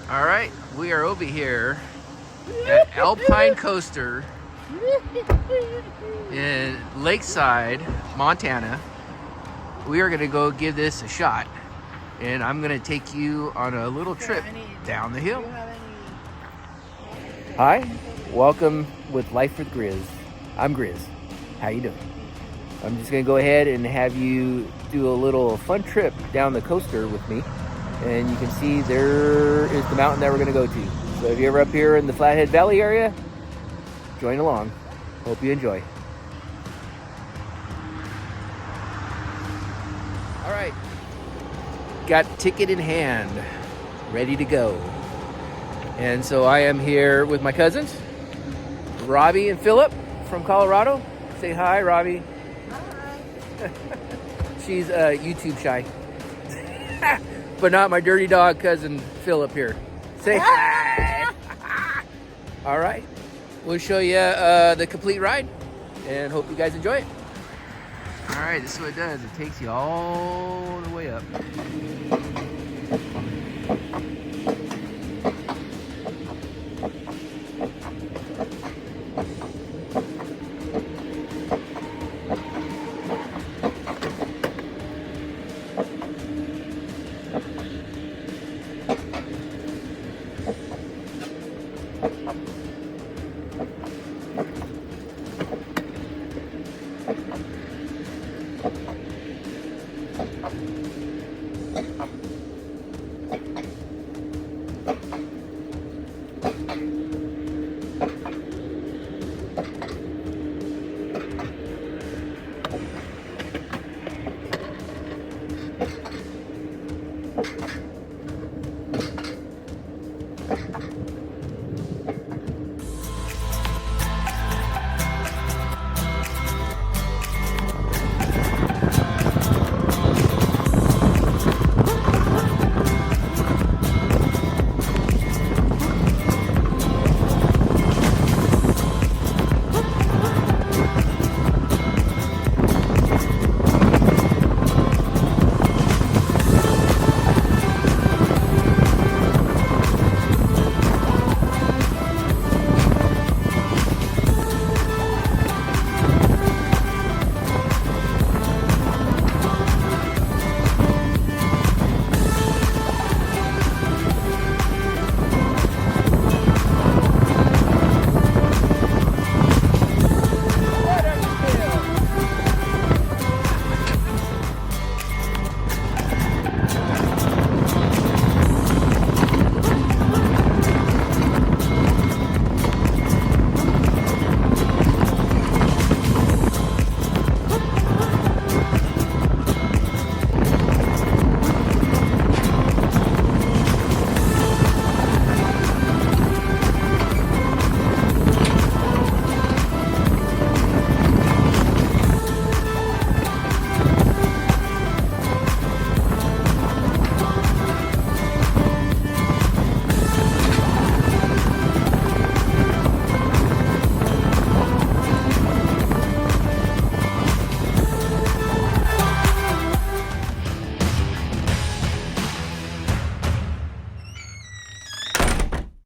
All right, we are over here at Alpine Coaster in Lakeside, Montana. We are gonna go give this a shot, and I'm gonna take you on a little trip down the hill. Hi, welcome with Life with GRIZZ. I'm GRIZZ. How you doing? I'm just gonna go ahead and have you do a little fun trip down the coaster with me. And you can see there is the mountain that we're gonna go to. So if you're ever up here in the Flathead Valley area, join along. Hope you enjoy. All right, got ticket in hand, ready to go. And so I am here with my cousins, Robbie and Philip from Colorado. Say hi, Robbie. Hi. She's YouTube shy. But not my dirty dog cousin Philip here. Say hi. All right, we'll show you the complete ride and hope you guys enjoy it. All right, this is what it does. It takes you all the way up.